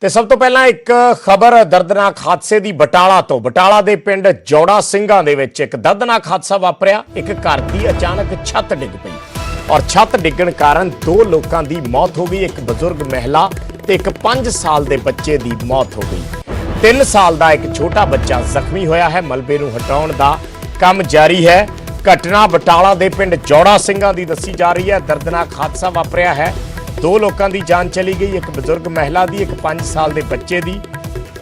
ਤੇ ਸਭ ਤੋਂ ਪਹਿਲਾਂ ਇੱਕ ਖਬਰ ਦਰਦਨਾਕ ਹਾਦਸੇ ਦੀ ਬਟਾਲਾ ਤੋਂ। ਬਟਾਲਾ ਦੇ ਪਿੰਡ ਜੌੜਾ ਸਿੰਘਾਂ ਦੇ ਵਿੱਚ ਇੱਕ ਦਰਦਨਾਕ ਹਾਦਸਾ ਵਾਪਰਿਆ। ਇੱਕ ਘਰ ਦੀ ਅਚਾਨਕ ਛੱਤ ਡਿੱਗ ਪਈ ਔਰ ਛੱਤ ਡਿੱਗਣ ਕਾਰਨ ਦੋ ਲੋਕਾਂ ਦੀ ਮੌਤ ਹੋ ਗਈ। ਇੱਕ ਬਜ਼ੁਰਗ ਮਹਿਲਾ ਤੇ ਇੱਕ 5 ਸਾਲ ਦੇ ਬੱਚੇ ਦੀ ਮੌਤ ਹੋ ਗਈ। 3 ਸਾਲ ਦਾ ਇੱਕ ਛੋਟਾ ਬੱਚਾ ਜ਼ਖਮੀ ਹੋਇਆ ਹੈ। ਮਲਬੇ ਨੂੰ ਹਟਾਉਣ ਦਾ ਕੰਮ ਜਾਰੀ ਹੈ। ਘਟਨਾ ਬਟਾਲਾ ਦੇ ਪਿੰਡ ਜੌੜਾ ਸਿੰਘਾਂ ਦੀ ਦੱਸੀ ਜਾ ਰਹੀ ਹੈ। ਦਰਦਨਾਕ ਹਾਦਸਾ ਵਾਪਰਿਆ ਹੈ। ਦੋ ਲੋਕਾਂ ਦੀ ਜਾਨ ਚਲੀ ਗਈ। ਇੱਕ ਬਜ਼ੁਰਗ ਮਹਿਲਾ ਦੀ, ਇੱਕ 5 ਸਾਲ ਦੇ ਬੱਚੇ ਦੀ,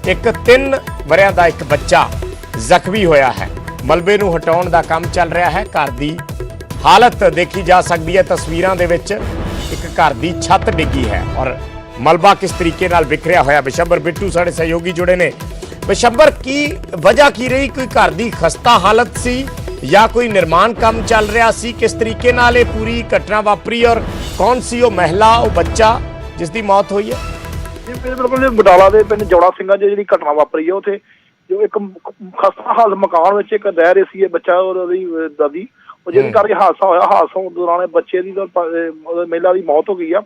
ਇੱਕ 3 ਵਰਿਆਂ ਦਾ ਇੱਕ ਬੱਚਾ ਜ਼ਖਮੀ ਹੋਇਆ ਹੈ। ਮਲਬੇ ਨੂੰ ਹਟਾਉਣ ਦਾ ਕੰਮ ਚੱਲ ਰਿਹਾ ਹੈ। ਘਰ ਦੀ ਹਾਲਤ ਦੇਖੀ ਜਾ ਸਕਦੀ ਹੈ ਤਸਵੀਰਾਂ ਦੇ ਵਿੱਚ। ਇੱਕ ਘਰ ਦੀ ਛੱਤ ਡਿੱਗੀ ਹੈ ਔਰ ਮਲਬਾ ਕਿਸ ਤਰੀਕੇ ਨਾਲ ਵਿਖਰਿਆ ਹੋਇਆ। ਬਿਸ਼ੰਬਰ ਬਿੱਟੂ ਸਾਡੇ ਸਹਿਯੋਗੀ ਜੁੜੇ ਨੇ। ਬਿਸ਼ੰਬਰ, ਕੀ ਵਜ੍ਹਾ ਕੀ ਰਹੀ? ਕੋਈ ਘਰ ਦੀ ਖਸਤਾ ਹਾਲਤ ਸੀ ਜਾਂ ਕੋਈ ਨਿਰਮਾਣ ਕੰਮ ਚੱਲ ਰਿਹਾ ਸੀ? ਕਿਸ ਤਰੀਕੇ ਨਾਲ ਇਹ ਪੂਰੀ ਘਟਨਾ ਵਾਪਰੀ ਔਰ ਕੌਣ ਸੀ ਉਹ ਮਹਿਲਾ, ਉਹ ਬੱਚਾ ਜਿਸ ਦੀ ਮੌਤ ਹੋਈ ਹੈ? ਬਿਲਕੁਲ ਬਟਾਲਾ ਦੇ ਪਿੰਡ ਜੌੜਾ ਸਿੰਘਾਂ 'ਚ ਜਿਹੜੀ ਘਟਨਾ ਵਾਪਰੀ ਹੈ, ਉੱਥੇ ਜੋ ਇੱਕ ਖਸਤਾ ਹਾਲ ਮਕਾਨ ਵਿੱਚ ਇੱਕ ਰਹਿ ਰਹੇ ਸੀ ਇਹ ਬੱਚਾ ਔਰ ਉਹਦੀ ਦਾਦੀ। ਉਹ ਜਿਹਦੇ ਕਰਕੇ ਹਾਦਸਾ ਹੋਇਆ, ਹਾਦਸਾ ਹੋਣ ਦੌਰਾਨ ਬੱਚੇ ਦੀ ਮਹਿਲਾ ਦੀ ਮੌਤ ਹੋ ਗਈ ਆ।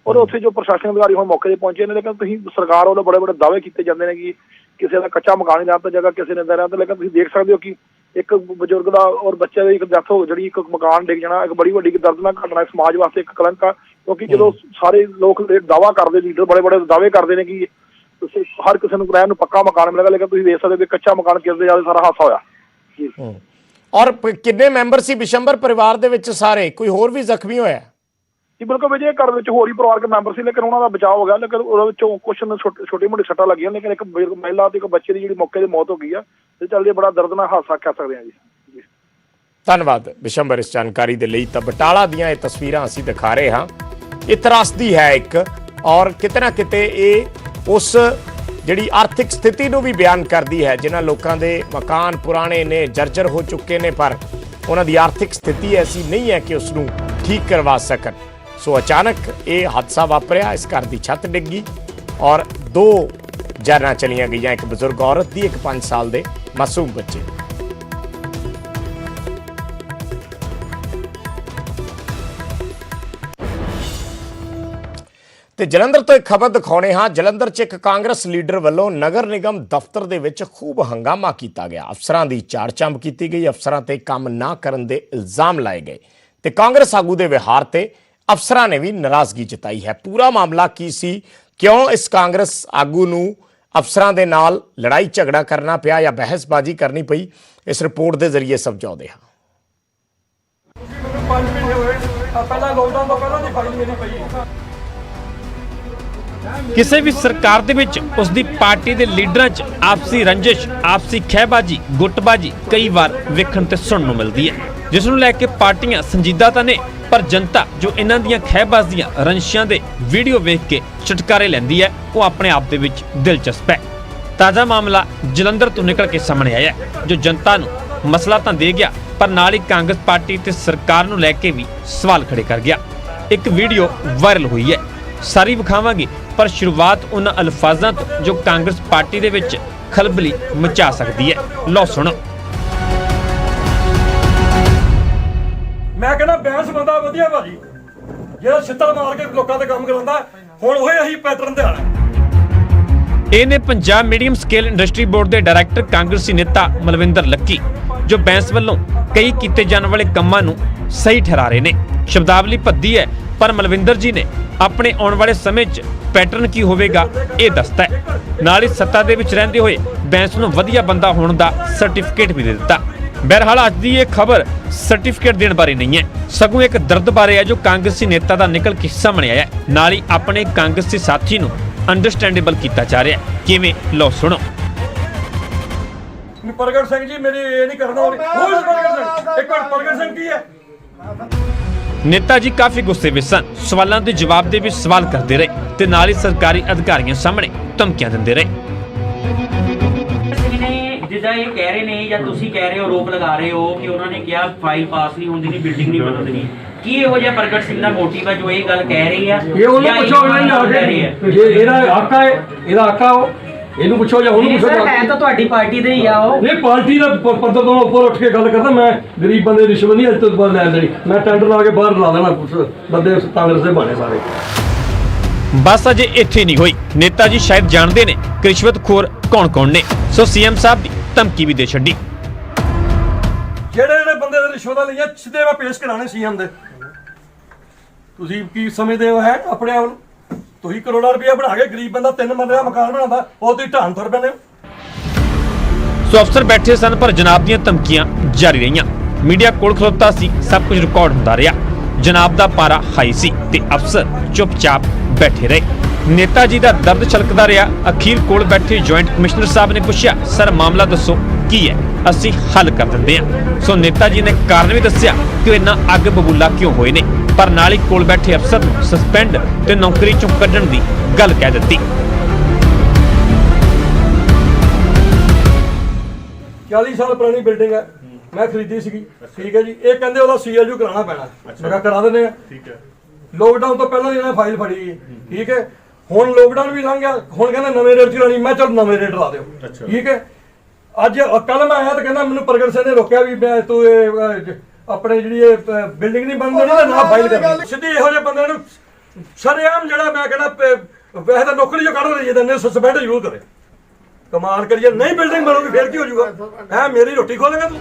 ਔਰ ਉੱਥੇ ਜੋ ਪ੍ਰਸ਼ਾਸਨ ਅਧਿਕਾਰੀ ਹੁਣ ਮੌਕੇ ਤੇ ਪਹੁੰਚੇ ਨੇ, ਲੇਕਿਨ ਤੁਸੀਂ ਸਰਕਾਰ ਵੱਲੋਂ ਬੜੇ ਦਾਅਵੇ ਕੀਤੇ ਜਾਂਦੇ ਨੇ ਕਿ ਕਿਸੇ ਦਾ ਕੱਚਾ ਮਕਾਨ ਹੀ ਰਹਿਣ ਜਗ੍ਹਾ ਕਿਸੇ ਨੇ ਦਾ ਰਹਿਣ। ਲੇਕਿਨ ਤੁਸੀਂ ਦੇਖ ਸਕਦੇ ਹੋ ਕਿ ਇੱਕ ਬਜ਼ੁਰਗ ਦਾ ਔਰ ਬੱਚੇ ਦੀ ਇੱਕ ਡੈਥ ਹੋ ਜਿਹੜੀ ਇੱਕ ਮਕਾਨ ਡਿੱਗ ਜਾਣਾ ਇੱਕ ਬੜੀ ਵੱਡੀ ਦਰਦਨਾਕ ਘਟਨਾ ਹੈ। ਸਮਾਜ ਵਾਸਤੇ ਇੱਕ ਕਲੰਕ ਆ, ਕਿਉਂਕਿ ਜਦੋਂ ਸਾਰੇ ਲੋਕ ਦਾਅਵਾ ਕਰਦੇ, ਲੀਡਰ ਬੜੇ ਦਾਅਵੇ ਕਰਦੇ ਨੇ ਕਿ ਤੁਸੀਂ ਹਰ ਕਿਸੇ ਨੂੰ ਰਹਿਣ ਨੂੰ ਪੱਕਾ ਮਕਾਨ ਮਿਲੇਗਾ, ਲੇਕਿਨ ਤੁਸੀਂ ਵੇਖ ਸਕਦੇ ਹੋ ਕਿ ਕੱਚਾ ਮਕਾਨ ਕਿਸ ਦੇ ਸਾਰਾ ਹਾਦਸਾ ਹੋਇਆ ਜੀ। ਔਰ ਕਿੰਨੇ ਮੈਂਬਰ ਸੀ ਬਿਸ਼ੰਬਰ ਪਰਿਵਾਰ ਦੇ ਵਿੱਚ? ਸਾਰੇ? ਕੋਈ ਹੋਰ ਵੀ ਜ਼ਖਮੀ ਹੋਇਆ ਜੀ? ਬਿਲਕੁਲ ਵਿਜੇ, ਘਰ ਵਿੱਚ ਹੋਰ ਹੀ ਪਰਿਵਾਰਕ ਮੈਂਬਰ ਸੀ, ਲੇਕਿਨ ਉਹਨਾਂ ਦਾ ਬਚਾਅ ਹੋ ਗਿਆ। ਲੇਕਿਨ ਉਹਦੇ ਵਿੱਚੋਂ ਕੁਛ ਛੋਟੀ ਮੋਟੀ ਸੱਟਾਂ ਲੱਗੀਆਂ, ਲੇਕਿਨ ਇੱਕ ਮਹਿਲਾ ਤੇ ਇੱਕ ਬੱਚੇ ਦੀ ਜਿਹੜੀ ਮੌਕੇ ਤੇ ਮੌਤ ਹੋ ਗਈ ਆ। ਤੇ ਚੱਲਦੇ ਬੜਾ ਦਰਦਨਾਕ ਹਾਦਸਾ ਕਹਿ ਸਕਦੇ ਹਾਂ ਜੀ। ਧੰਨਵਾਦ ਬਿਸ਼ੰਬਰ ਇਸ ਜਾਣਕਾਰੀ ਦੇ ਲਈ। ਤਾਂ ਬਟਾਲਾ ਦੀਆਂ ਇਹ ਤਸਵੀਰਾਂ ਅਸੀਂ ਦਿਖਾ ਰਹੇ ਹਾਂ। ਇਹ ਤਰਾਸਦੀ ਹੈ ਇੱਕ, ਔਰ ਕਿਤੇ ਨਾ ਕਿਤੇ ਇਹ ਉਸ ਜਿਹੜੀ ਆਰਥਿਕ ਸਥਿਤੀ ਨੂੰ ਵੀ ਬਿਆਨ ਕਰਦੀ ਹੈ। ਜਿਨ੍ਹਾਂ ਲੋਕਾਂ ਦੇ ਮਕਾਨ ਪੁਰਾਣੇ ਨੇ, ਜਰਜਰ ਹੋ ਚੁੱਕੇ ਨੇ, ਪਰ ਉਹਨਾਂ ਦੀ ਆਰਥਿਕ ਸਥਿਤੀ ਐਸੀ ਨਹੀਂ ਹੈ ਕਿ ਉਸ ਨੂੰ ਠੀਕ ਕਰਵਾ ਸਕਣ। ਸੋ ਅਚਾਨਕ ਇਹ ਹਾਦਸਾ ਵਾਪਰਿਆ। ਇਸ ਘਰ ਦੀ ਛੱਤ ਡਿੱਗੀ ਔਰ 2 ਜਾਨਾਂ ਚਲੀਆਂ ਗਈਆਂ। ਇੱਕ ਬਜ਼ੁਰਗ ਔਰਤ ਦੀ, ਇੱਕ 5 ਸਾਲ ਦੇ ਮਾਸੂਮ ਬੱਚੇ। ਤੇ ਜਲੰਧਰ ਤੋਂ ਇੱਕ ਖਬਰ ਦਿਖਾਉਣੇ ਹਾਂ। ਜਲੰਧਰ 'ਚ ਇੱਕ ਕਾਂਗਰਸ ਲੀਡਰ ਵੱਲੋਂ ਨਗਰ ਨਿਗਮ ਦਫ਼ਤਰ ਦੇ ਵਿੱਚ ਖੂਬ ਹੰਗਾਮਾ ਕੀਤਾ ਗਿਆ। ਅਫਸਰਾਂ ਦੀ ਝਾੜ ਚੰਬ ਕੀਤੀ ਗਈ। ਅਫਸਰਾਂ ਤੇ ਕੰਮ ਨਾ ਕਰਨ ਦੇ ਇਲਜ਼ਾਮ ਲਾਏ ਗਏ ਤੇ ਕਾਂਗਰਸ ਆਗੂ ਦੇ ਵਿਹਾਰ ਤੇ ਅਫਸਰਾਂ ਨੇ ਵੀ ਨਾਰਾਜ਼ਗੀ ਜਤਾਈ ਹੈ। ਪੂਰਾ ਮਾਮਲਾ ਕੀ ਸੀ? ਕਿਉਂ ਇਸ ਕਾਂਗਰਸ ਆਗੂ ਨੂੰ ਅਫਸਰਾਂ ਦੇ ਨਾਲ ਲੜਾਈ ਝਗੜਾ ਕਰਨਾ ਪਿਆ ਜਾਂ ਬਹਿਸਬਾਜ਼ੀ ਕਰਨੀ ਪਈ? ਇਸ ਰਿਪੋਰਟ ਦੇ ਜ਼ਰੀਏ ਸਮਝਾਉਂਦੇ ਹਾਂ। ਕਿਸੇ ਵੀ ਸਰਕਾਰ ਦੇ ਵਿੱਚ ਉਸ ਦੀ ਪਾਰਟੀ ਦੇ ਲੀਡਰਾਂ 'ਚ ਆਪਸੀ ਰੰਜਿਸ਼, ਆਪਸੀ ਖਹਿਬਾਜ਼ੀ, ਗੁੱਟਬਾਜ਼ੀ ਕਈ ਵਾਰ ਵੇਖਣ ਤੇ ਸੁਣਨ ਨੂੰ ਮਿਲਦੀ ਹੈ, ਜਿਸ ਨੂੰ ਲੈ ਕੇ ਪਾਰਟੀਆਂ ਸੰਜੀਦਾ ਤਾਂ ਨੇ, ਪਰ ਜਨਤਾ ਜੋ ਇਹਨਾਂ ਦੀਆਂ ਖਹਿਬਾਜ਼ੀਆਂ, ਰੰਜਿਸ਼ਾਂ ਦੇ ਵੀਡੀਓ ਵੇਖ ਕੇ ਛੁਟਕਾਰੇ ਲੈਂਦੀ ਹੈ, ਉਹ ਆਪਣੇ ਆਪ ਦੇ ਵਿੱਚ ਦਿਲਚਸਪ ਹੈ। ਤਾਜ਼ਾ ਮਾਮਲਾ ਜਲੰਧਰ ਤੋਂ ਨਿਕਲ ਕੇ ਸਾਹਮਣੇ ਆਇਆ, ਜੋ ਜਨਤਾ ਨੂੰ ਮਸਲਾ ਤਾਂ ਦੇ ਗਿਆ, ਪਰ ਨਾਲ ਹੀ ਕਾਂਗਰਸ ਪਾਰਟੀ ਤੇ ਸਰਕਾਰ ਨੂੰ ਲੈ ਕੇ ਵੀ ਸਵਾਲ ਖੜੇ ਕਰ ਗਿਆ। ਇੱਕ ਵੀਡੀਓ ਵਾਇਰਲ ਹੋਈ ਹੈ, ਸਾਰੀ ਵਿਖਾਵਾਂਗੇ, ਪਰ ਸ਼ੁਰੂਆਤ ਉਹਨਾਂ ਅਲਫਾਜ਼ਾਂ ਤੋਂ ਜੋ ਕਾਂਗਰਸ ਪਾਰਟੀ ਦੇ ਵਿੱਚ ਖਲਬਲੀ ਮਚਾ ਸਕਦੀ ਹੈ। ਲਓ ਸੁਣੋ। ਮੈਂ ਕਹਿੰਦਾ ਬੈਂਸ ਬੰਦਾ ਵਧੀਆ ਭਾਜੀ, ਜਿਹੜਾ ਛਿੱਤਰ ਮਾਰ ਕੇ ਲੋਕਾਂ ਦੇ ਕੰਮ ਕਰਾਉਂਦਾ। ਹੁਣ ਉਹ ਅਸੀਂ ਪੈਟਰਨ ਤੇ ਆਣਾ। ਇਹ ਨੇ Punjab medium scale industry board ਦੇ ਡਾਇਰੈਕਟਰ ਕਾਂਗਰਸੀ ਨੇਤਾ ਮਲਵਿੰਦਰ ਲੱਕੀ, ਜੋ ਬੈਂਸ ਵੱਲੋਂ ਕਈ ਕੀਤੇ ਜਾਣ ਵਾਲੇ ਕੰਮਾਂ ਨੂੰ ਸਹੀ ਠਹਿਰਾ ਰਹੇ ਨੇ। ਸ਼ਬਦਾਵਲੀ ਭੱਦੀ ਹੈ, ਪਰ ਮਲਵਿੰਦਰ ਜੀ ਨੇ ਆਪਣੇ ਆਉਣ ਵਾਲੇ ਸਮੇਂ 'ਚ ਪੈਟਰਨ ਕੀ ਹੋਵੇਗਾ ਇਹ ਦੱਸਦਾ ਹੈ। ਨਾਲ ਹੀ ਸੱਤਾ ਦੇ ਵਿੱਚ ਰਹਿੰਦੇ ਹੋਏ ਬੈਂਸ ਨੂੰ ਵਧੀਆ ਬੰਦਾ ਹੋਣ ਦਾ ਸਰਟੀਫਿਕੇਟ ਵੀ ਦੇ ਦਿੱਤਾ। ਬਹਰਹਾਲ ਅੱਜ ਦੀ ਇਹ ਖਬਰ ਸਰਟੀਫਿਕੇਟ ਦੇਣ ਬਾਰੇ ਨਹੀਂ ਹੈ, ਸਗੋਂ ਇੱਕ ਦਰਦ ਬਾਰੇ ਹੈ ਜੋ ਕਾਂਗਰਸੀ ਨੇਤਾ ਦਾ ਨਿਕਲ ਕੇ ਸਾਹਮਣੇ ਆਇਆ। ਨਾਲ ਹੀ ਆਪਣੇ ਕਾਂਗਰਸੀ ਸਾਥੀ ਨੂੰ ਅੰਡਰਸਟੈਂਡੇਬਲ ਕੀਤਾ ਜਾ ਰਿਹਾ। ਕਿਵੇਂ? ਲਓ ਸੁਣੋ। ਪ੍ਰਗਟ ਸਿੰਘ ਜੀ, ਮੇਰੀ ਇਹ ਨਹੀਂ ਕਰਨਾ। ਉਹ ਪ੍ਰਗਟ ਸਿੰਘ, ਇੱਕ ਮਿੰਟ, ਪ੍ਰਗਟ ਸਿੰਘ ਕੀ ਹੈ? ਨੇਤਾ ਜੀ ਕਾਫੀ ਗੁੱਸੇ ਵਿੱਚ ਸਨ। ਸਵਾਲਾਂ ਦੇ ਜਵਾਬ ਦੇ ਵਿੱਚ ਸਵਾਲ ਕਰਦੇ ਰਹੇ ਤੇ ਨਾਲ ਹੀ ਸਰਕਾਰੀ ਅਧਿਕਾਰੀਆਂ ਸਾਹਮਣੇ ਧਮਕੀਆਂ ਦਿੰਦੇ ਰਹੇ। ਜਿੱਦਾਂ ਇਹ ਕਹਿ ਰਹੇ ਨੇ ਜਾਂ ਤੁਸੀਂ ਕਹਿ ਰਹੇ ਹੋ, ਆਰੋਪ ਲਗਾ ਰਹੇ ਹੋ ਕਿ ਉਹਨਾਂ ਨੇ ਕਿਹਾ ਫਾਈਲ ਪਾਸ ਨਹੀਂ ਹੁੰਦੀ, ਨਹੀਂ ਬਿਲਡਿੰਗ ਨਹੀਂ ਬਣਦੀ। ਕੀ ਇਹੋ ਜਿਹਾ ਪ੍ਰਗਟ ਸਿੰਘ ਦਾ ਮੋਟਿਵ ਹੈ ਜੋ ਇਹ ਗੱਲ ਕਹਿ ਰਹੀ ਆ? ਇਹ ਉਹਨੂੰ ਪੁੱਛੋ, ਉਹਨਾਂ ਨੇ ਆ ਕੇ ਇਹਦਾ ਆਕਾ ਹੈ, ਇਹਦਾ ਆਕਾ ਉਹ ਇਹਨੂੰ ਪੁੱਛੋ ਜਾਂ ਉਹਨੂੰ ਪੁੱਛੋ। ਮੈਂ ਤਾਂ ਤੁਹਾਡੀ ਪਾਰਟੀ ਦੇ ਹੀ ਆ। ਉਹ ਇਹ ਪਾਰਟੀ ਦਾ ਪਰਦਾ ਤੋਂ ਉੱਪਰ ਉੱਠ ਕੇ ਗੱਲ ਕਰਦਾ। ਮੈਂ ਗਰੀਬ ਬੰਦੇ ਰਿਸ਼ਵਤ ਨਹੀਂ ਅੱਜ ਤੋਂ ਬਾਅਦ ਲੈਣ ਦੇਣੀ। ਮੈਂ ਟੈਂਡਰ ਲਾ ਕੇ ਬਾਹਰ ਲਾ ਦੇਣਾ ਬੰਦੇ ਕਾਂਗਰਸ ਦੇ ਬਣੇ ਸਾਰੇ। ਬਸ ਅਜੇ ਇੱਥੇ ਨਹੀਂ ਹੋਈ। ਨੇਤਾ ਜੀ ਸ਼ਾਇਦ ਜਾਣਦੇ ਨੇ ਕਿ ਰਿਸ਼ਵਤਖੋਰ ਕੌਣ-ਕੌਣ ਨੇ, ਸੋ ਸੀਐਮ ਸਾਹਿਬ ਦੀ ਧਮਕੀ ਵੀ ਦੇ ਛੱਡੀ। ਜਿਹੜੇ ਬੰਦੇ ਦੇ ਰਿਸ਼ਵਤਾਂ ਲਈਆਂ ਸਿੱਧੇ ਮੈਂ ਪੇਸ਼ ਕਰਾਣੇ ਸੀਐਮ ਦੇ। ਤੁਸੀਂ ਕੀ ਸਮਝਦੇ ਹੋ ਹੈ ਆਪਣੇ ਆਪ ਨੂੰ? ਤੁਸੀਂ ਕਰੋੜਾਂ ਰੁਪਇਆ ਬਣਾ ਕੇ ਗਰੀਬ ਬੰਦਾ 3 ਮੰਜ਼ਿਲਾ ਮਕਾਨ ਬਣਾਉਂਦਾ, ਉਹ ਤੁਸੀਂ ਢਾਣ ਤੁਰ ਪੈਂਦੇ ਹੋ। ਸੋ ਅਫਸਰ ਬੈਠੇ ਸਨ ਪਰ ਜਨਾਬ ਦੀਆਂ ਧਮਕੀਆਂ ਜਾਰੀ ਰਹੀਆਂ। ਮੀਡੀਆ ਕੋਲ ਖਲੋਤਾ ਸੀ, ਸਭ ਕੁਝ ਰਿਕਾਰਡ ਹੁੰਦਾ ਰਿਹਾ। ਜਨਾਬ ਦਾ ਪਾਰਾ ਹਾਈ ਸੀ ਤੇ ਅਫਸਰ ਚੁੱਪਚਾਪ ਬੈਠੇ ਰਹੇ। ਨੇਤਾ ਜੀ ਦਾ ਦਰਦ ਛਲਕਦਾ ਰਿਹਾ। ਅਖੀਰ ਕੋਲ ਬੈਠੇ ਜੁਆਇੰਟ ਕਮਿਸ਼ਨਰ ਸਾਹਿਬ ਨੇ ਪੁੱਛਿਆ, ਸਰ ਮਾਮਲਾ ਦੱਸੋ ਕੀ ਹੈ, ਅਸੀਂ ਹੱਲ ਕਰ ਦਿੰਦੇ ਹਾਂ। ਸੋ ਨੇਤਾ ਜੀ ਨੇ ਕਾਰਨ ਵੀ ਦੱਸਿਆ ਕਿ ਉਹ ਇੰਨਾ ਅੱਗ ਬਬੂਲਾ ਕਿਉਂ ਹੋਏ ਨੇ, ਪਰ ਨਾਲ ਹੀ ਕੋਲ ਬੈਠੇ ਅਫਸਰ ਨੂੰ ਸਸਪੈਂਡ ਤੇ ਨੌਕਰੀ ਚੋਂ ਕੱਢਣ ਦੀ ਗੱਲ ਕਹਿ ਦਿੱਤੀ। 40 ਸਾਲ ਪੁਰਾਣੀ ਬਿਲਡਿੰਗ ਹੈ, ਮੈਂ ਖਰੀਦੀ ਸੀਗੀ, ਠੀਕ ਹੈ ਜੀ। ਇਹ ਕਹਿੰਦੇ ਉਹਦਾ ਸੀਐਲਯੂ ਕਰਾਉਣਾ ਪੈਣਾ, ਮੈਂ ਕਿਹਾ ਕਰਾ ਦਿੰਦੇ ਆ, ਠੀਕ ਹੈ। ਲੋਕਡਾਊਨ ਤੋਂ ਪਹਿਲਾਂ ਇਹਨਾਂ ਫਾਈਲ ਫੜੀ ਹੈ, ਠੀਕ ਹੈ। ਹੁਣ ਲੋਕਡਾਊਨ ਵੀ ਲੰਘ ਗਿਆ, ਹੁਣ ਕਹਿੰਦੇ ਨਵੇਂ ਰੇਟ ਚਲਾਣੀ, ਮੈਂ ਚਲ ਨਵੇਂ ਰੇਟ ਲਾ ਦਿਓ, ਠੀਕ ਹੈ। ਅੱਜ ਕੱਲ ਮੈਂ ਆਇਆ ਤਾਂ ਕਹਿੰਦਾ ਮੈਨੂੰ ਪ੍ਰਗਟ ਸਿੰਘ ਨੇ ਰੋਕਿਆ ਵੀ ਮੈਂ ਤੂੰ ਇਹ ਆਪਣੇ ਜਿਹੜੀ ਇਹ ਬਿਲਡਿੰਗ ਨਹੀਂ ਬਣਦੀ ਨਾ ਨਾ ਫਾਈਲ ਕਰ। ਸਿੱਧੀ ਇਹੋ ਜਿਹੇ ਬੰਦੇ ਨੂੰ ਸ਼ਰੇਆਮ ਜਿਹੜਾ ਮੈਂ ਕਹਿੰਦਾ ਵੈਸੇ ਤਾਂ ਨੌਕਰੀ ਜੋ ਕੱਢ ਰਹੀ ਹੈ ਸਸਪੈਂਡ ਜ਼ਰੂਰ ਕਰੇ। ਕਮਾਲ ਕਰੀਏ, ਨਹੀਂ ਬਿਲਡਿੰਗ ਬਣੂਗੀ ਫਿਰ ਕੀ ਹੋ ਜਾਊਗਾ? ਹੈ ਮੇਰੀ ਰੋਟੀ ਖੋਲੇਗਾ ਤੂੰ?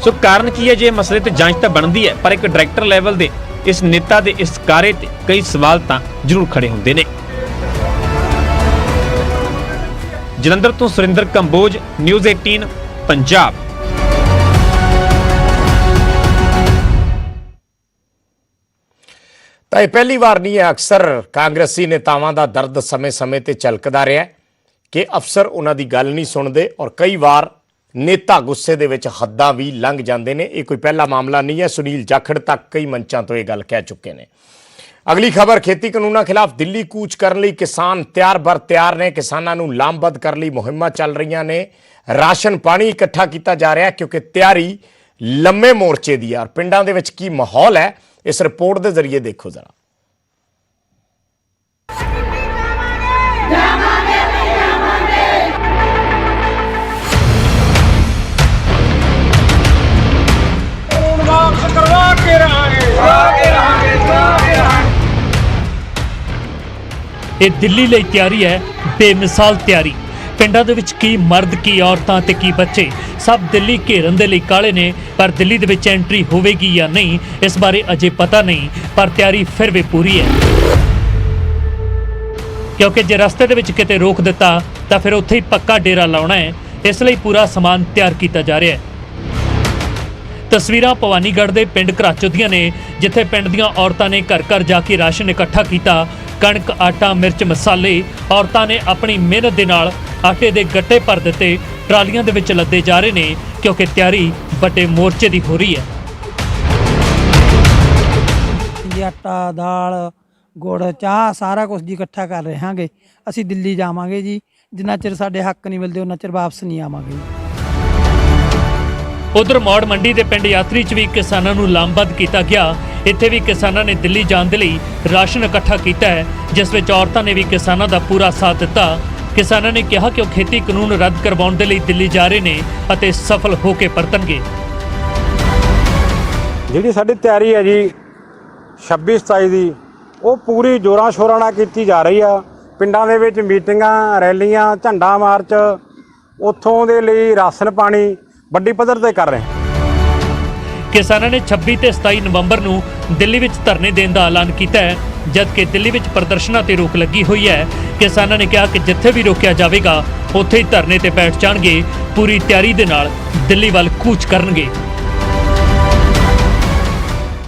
ਸੋ ਕਾਰਨ ਕੀ ਹੈ? ਜੇ ਮਸਲੇ ਤੇ ਜਾਂਚ ਤਾਂ ਬਣਦੀ ਹੈ, ਪਰ ਇੱਕ ਡਾਇਰੈਕਟਰ ਲੈਵਲ ਦੇ ਇਸ ਨੇਤਾ ਦੇ ਇਸ ਕਾਰੇ ਤੇ ਕਈ ਸਵਾਲ ਤਾਂ ਜ਼ਰੂਰ ਖੜੇ ਹੁੰਦੇ ਨੇ। ਜਲੰਧਰ ਤੋਂ ਸੁਰਿੰਦਰ ਕੰਬੋਜ, ਨਿਊਜ਼ 18 ਪੰਜਾਬ। ਤਾਂ ਇਹ ਪਹਿਲੀ ਵਾਰ ਨਹੀਂ ਹੈ। ਅਕਸਰ ਕਾਂਗਰਸੀ ਨੇਤਾਵਾਂ ਦਾ ਦਰਦ ਸਮੇਂ-ਸਮੇਂ ਤੇ ਝਲਕਦਾ ਰਿਹਾ ਕਿ ਅਫਸਰ ਉਹਨਾਂ ਦੀ ਗੱਲ ਨਹੀਂ ਸੁਣਦੇ ਔਰ ਕਈ ਵਾਰ ਨੇਤਾ ਗੁੱਸੇ ਦੇ ਵਿੱਚ ਹੱਦਾਂ ਵੀ ਲੰਘ ਜਾਂਦੇ ਨੇ। ਇਹ ਕੋਈ ਪਹਿਲਾ ਮਾਮਲਾ ਨਹੀਂ ਹੈ। ਸੁਨੀਲ ਜਾਖੜ ਤੱਕ ਕਈ ਮੰਚਾਂ ਤੋਂ ਇਹ ਗੱਲ ਕਹਿ ਚੁੱਕੇ ਨੇ। ਅਗਲੀ ਖਬਰ, ਖੇਤੀ ਕਾਨੂੰਨਾਂ ਖਿਲਾਫ ਦਿੱਲੀ ਕੂਚ ਕਰਨ ਲਈ ਕਿਸਾਨ ਤਿਆਰ ਨੇ। ਕਿਸਾਨਾਂ ਨੂੰ ਲਾਮਬੱਧ ਕਰਨ ਲਈ ਮੁਹਿੰਮਾਂ ਚੱਲ ਰਹੀਆਂ ਨੇ। ਰਾਸ਼ਨ ਪਾਣੀ ਇਕੱਠਾ ਕੀਤਾ ਜਾ ਰਿਹਾ ਕਿਉਂਕਿ ਤਿਆਰੀ ਲੰਮੇ ਮੋਰਚੇ ਦੀ ਆ। ਪਿੰਡਾਂ ਦੇ ਵਿੱਚ ਕੀ ਮਾਹੌਲ ਹੈ, ਇਸ ਰਿਪੋਰਟ ਦੇ ਜ਼ਰੀਏ ਦੇਖੋ ਜ਼ਰਾ। ਇਹ ਦਿੱਲੀ ਲਈ ਤਿਆਰੀ ਹੈ, ਬੇਮਿਸਾਲ ਤਿਆਰੀ। ਪਿੰਡਾਂ ਦੇ ਵਿੱਚ ਕੀ ਮਰਦ, ਕੀ ਔਰਤਾਂ ਤੇ ਕੀ ਬੱਚੇ ਸਭ ਦਿੱਲੀ ਘੇਰਨ ਦੇ ਲਈ ਕਾਲੇ ਨੇ। ਪਰ ਦਿੱਲੀ ਦੇ ਵਿੱਚ ਐਂਟਰੀ ਹੋਵੇਗੀ ਜਾਂ ਨਹੀਂ, ਇਸ ਬਾਰੇ ਅਜੇ ਪਤਾ ਨਹੀਂ, ਪਰ ਤਿਆਰੀ ਫਿਰ ਵੀ ਪੂਰੀ ਹੈ। ਕਿਉਂਕਿ ਜੇ ਰਸਤੇ ਦੇ ਵਿੱਚ ਕਿਤੇ ਰੋਕ ਦਿੱਤਾ ਤਾਂ ਫਿਰ ਉੱਥੇ ਹੀ ਪੱਕਾ ਡੇਰਾ ਲਾਉਣਾ ਹੈ। ਇਸ ਲਈ ਪੂਰਾ ਸਮਾਨ ਤਿਆਰ ਕੀਤਾ ਜਾ ਰਿਹਾ ਹੈ। ਤਸਵੀਰਾਂ ਭਵਾਨੀਗੜ੍ਹ ਦੇ ਪਿੰਡ ਘਰਾਚੋ ਦੀਆਂ ਨੇ, ਜਿੱਥੇ ਪਿੰਡ ਦੀਆਂ ਔਰਤਾਂ ਨੇ ਘਰ ਘਰ ਜਾ ਕੇ ਰਾਸ਼ਨ ਇਕੱਠਾ ਕੀਤਾ। ਕਣਕ, ਆਟਾ, ਮਿਰਚ, ਮਸਾਲੇ ਔਰਤਾਂ ਨੇ ਆਪਣੀ ਮਿਹਨਤ ਦੇ ਨਾਲ ਆਟੇ ਦੇ ਗੱਟੇ ਭਰ ਦਿੱਤੇ, ਟਰਾਲੀਆਂ ਦੇ ਵਿੱਚ ਲੱਦੇ ਜਾ ਰਹੇ ਨੇ ਕਿਉਂਕਿ ਤਿਆਰੀ ਵੱਡੇ ਮੋਰਚੇ ਦੀ ਹੋ ਰਹੀ ਹੈ। ਆਟਾ, ਦਾਲ, ਗੁੜ, ਚਾਹ ਸਾਰਾ ਕੁਝ ਜੀ ਇਕੱਠਾ ਕਰ ਰਹੇ ਹਾਂਗੇ। ਅਸੀਂ ਦਿੱਲੀ ਜਾਵਾਂਗੇ ਜੀ, ਜਿੰਨਾ ਚਿਰ ਸਾਡੇ ਹੱਕ ਨਹੀਂ ਮਿਲਦੇ ਉਹਨਾਂ ਚਿਰ ਵਾਪਸ ਨਹੀਂ ਆਵਾਂਗੇ। ਉਧਰ ਮੌੜ ਮੰਡੀ ਦੇ ਪਿੰਡ ਯਾਤਰੀ 'ਚ ਵੀ ਕਿਸਾਨਾਂ ਨੂੰ ਲਾਮਬੱਧ ਕੀਤਾ ਗਿਆ। ਇੱਥੇ ਵੀ ਕਿਸਾਨਾਂ ਨੇ ਦਿੱਲੀ ਜਾਣ ਦੇ ਲਈ ਰਾਸ਼ਨ ਇਕੱਠਾ ਕੀਤਾ ਹੈ, ਜਿਸ ਵਿੱਚ ਔਰਤਾਂ ਨੇ ਵੀ ਕਿਸਾਨਾਂ ਦਾ ਪੂਰਾ ਸਾਥ ਦਿੱਤਾ। ਕਿਸਾਨਾਂ ਨੇ ਕਿਹਾ ਕਿ ਉਹ ਖੇਤੀ ਕਾਨੂੰਨ ਰੱਦ ਕਰਵਾਉਣ ਦੇ ਲਈ ਦਿੱਲੀ ਜਾ ਰਹੇ ਨੇ ਅਤੇ ਸਫਲ ਹੋ ਕੇ ਪਰਤਣਗੇ। ਜਿਹੜੀ ਸਾਡੀ ਤਿਆਰੀ ਹੈ ਜੀ 26-27 ਦੀ, ਉਹ ਪੂਰੀ ਜੋਰਾਂ ਸ਼ੋਰਾਂ ਨਾਲ ਕੀਤੀ ਜਾ ਰਹੀ ਆ। ਪਿੰਡਾਂ ਦੇ ਵਿੱਚ ਮੀਟਿੰਗਾਂ, ਰੈਲੀਆਂ, ਝੰਡਾ ਮਾਰਚ, ਉੱਥੋਂ ਦੇ ਲਈ ਰਾਸ਼ਨ ਪਾਣੀ ਵੱਡੀ ਪੱਧਰ ਤੇ ਕਰ ਰਹੇ ਹਾਂ। ਕਿਸਾਨਾਂ ਨੇ 26 ਤੇ 27 ਨਵੰਬਰ ਨੂੰ ਦਿੱਲੀ ਵਿੱਚ ਧਰਨੇ ਦੇਣ ਦਾ ਐਲਾਨ ਕੀਤਾ ਹੈ, ਜਦਕਿ ਦਿੱਲੀ ਵਿੱਚ ਪ੍ਰਦਰਸ਼ਨਾਂ ਤੇ ਰੋਕ ਲੱਗੀ ਹੋਈ ਹੈ। ਕਿਸਾਨਾਂ ਨੇ ਕਿਹਾ ਕਿ ਜਿੱਥੇ ਵੀ ਰੋਕਿਆ ਜਾਵੇਗਾ ਉੱਥੇ ਹੀ ਧਰਨੇ ਤੇ ਬੈਠ ਜਾਣਗੇ। ਪੂਰੀ ਤਿਆਰੀ ਦੇ ਨਾਲ ਦਿੱਲੀ ਵੱਲ ਕੂਚ ਕਰਨਗੇ।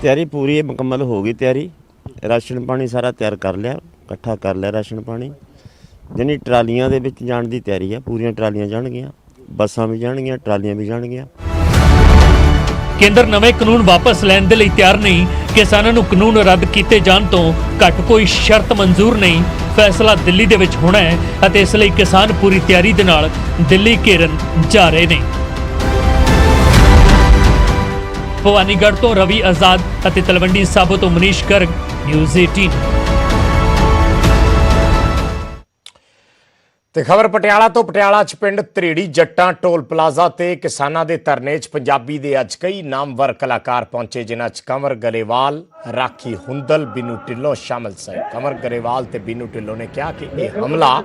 ਤਿਆਰੀ ਪੂਰੀ ਮੁਕੰਮਲ ਹੋ ਗਈ। ਤਿਆਰੀ ਰਾਸ਼ਨ ਪਾਣੀ ਸਾਰਾ ਤਿਆਰ ਕਰ ਲਿਆ, ਇਕੱਠਾ ਕਰ ਲਿਆ ਰਾਸ਼ਨ ਪਾਣੀ। ਜਾਣੀ ਟਰਾਲੀਆਂ ਦੇ ਵਿੱਚ ਜਾਣ ਦੀ ਤਿਆਰੀ ਆ, ਪੂਰੀਆਂ ਟਰਾਲੀਆਂ ਜਾਣਗੀਆਂ, ਬੱਸਾਂ ਵੀ ਜਾਣਗੀਆਂ, ਟਰਾਲੀਆਂ ਵੀ ਜਾਣਗੀਆਂ। ਕੇਂਦਰ ਨਵੇਂ ਕਾਨੂੰਨ ਵਾਪਸ ਲੈਣ ਦੇ ਲਈ ਤਿਆਰ ਨਹੀਂ। ਕਿਸਾਨਾਂ ਨੂੰ ਕਾਨੂੰਨ ਰੱਦ ਕੀਤੇ ਜਾਣ ਤੋਂ ਘੱਟ ਕੋਈ ਸ਼ਰਤ ਮਨਜ਼ੂਰ ਨਹੀਂ। ਫੈਸਲਾ ਦਿੱਲੀ ਦੇ ਵਿੱਚ ਹੋਣਾ ਹੈ ਅਤੇ ਇਸ ਲਈ ਕਿਸਾਨ ਪੂਰੀ ਤਿਆਰੀ ਦੇ ਨਾਲ ਦਿੱਲੀ ਘੇਰਨ ਜਾ ਰਹੇ ਨੇ। ਭਵਾਨੀਗੜ੍ਹ ਤੋਂ ਰਵੀ ਆਜ਼ਾਦ ਅਤੇ ਤਲਵੰਡੀ ਸਾਬੋ ਤੋਂ ਮਨੀਸ਼ ਗਰਗ, ਨਿਊਜ਼ 18। ਤੇ ਖਬਰ ਪਟਿਆਲਾ ਤੋਂ। ਪਟਿਆਲਾ 'ਚ ਪਿੰਡ ਧਰੇੜੀ ਜੱਟਾਂ ਟੋਲ ਪਲਾਜ਼ਾ ਤੇ ਕਿਸਾਨਾਂ ਦੇ ਧਰਨੇ 'ਚ ਪੰਜਾਬੀ ਦੇ ਅੱਜ ਕਈ ਨਾਮਵਰ ਕਲਾਕਾਰ ਪਹੁੰਚੇ, ਜਿਨ੍ਹਾਂ 'ਚ ਕੰਵਰ ਗਰੇਵਾਲ, ਰਾਖੀ ਹੁੰਦਲ, ਬਿੰਨੂ ਢਿੱਲੋਂ ਸ਼ਾਮਲ ਸਨ। ਕੰਵਰ ਗਰੇਵਾਲ ਤੇ ਬਿੰਨੂ ਢਿੱਲੋਂ ਨੇ ਕਿਹਾ ਕਿ ਇਹ ਹਮਲਾ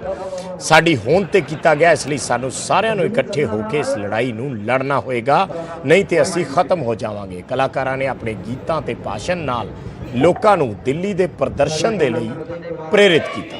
ਸਾਡੀ ਹੋਂਦ ਤੇ ਕੀਤਾ ਗਿਆ, ਇਸ ਲਈ ਸਾਨੂੰ ਸਾਰਿਆਂ ਨੂੰ ਇਕੱਠੇ ਹੋ ਕੇ ਇਸ ਲੜਾਈ ਨੂੰ ਲੜਨਾ ਹੋਏਗਾ, ਨਹੀਂ ਤੇ ਅਸੀਂ ਖਤਮ ਹੋ ਜਾਵਾਂਗੇ। ਕਲਾਕਾਰਾਂ ਨੇ ਆਪਣੇ ਗੀਤਾਂ ਤੇ ਭਾਸ਼ਣ ਨਾਲ ਲੋਕਾਂ ਨੂੰ ਦਿੱਲੀ ਦੇ ਪ੍ਰਦਰਸ਼ਨ ਦੇ ਲਈ ਪ੍ਰੇਰਿਤ ਕੀਤਾ।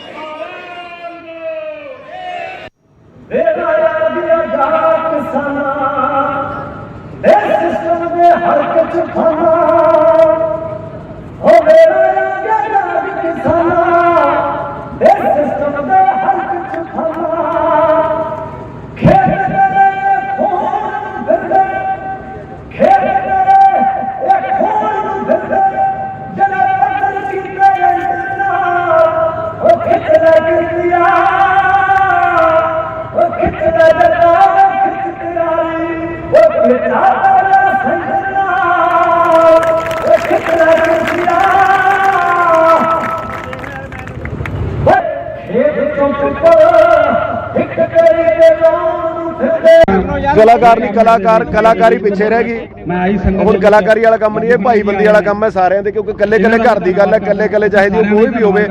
ਕਲਾਕਾਰ ਨਹੀਂ, ਕਲਾਕਾਰੀ ਪਿੱਛੇ ਰਹਿ ਗਈ। ਹੁਣ ਕਲਾਕਾਰੀ ਵਾਲਾ ਕੰਮ ਨਹੀਂ, ਇਹ ਭਾਈਬੰਦੀ ਵਾਲਾ ਕੰਮ ਹੈ ਸਾਰਿਆਂ ਦੇ, ਕਿਉਂਕਿ ਕੱਲੇ ਘਰ ਦੀ ਗੱਲ ਹੈ। ਕੱਲੇ ਚਾਹੀਦੀ ਉਹ ਕੋਈ ਵੀ ਹੋਵੇ,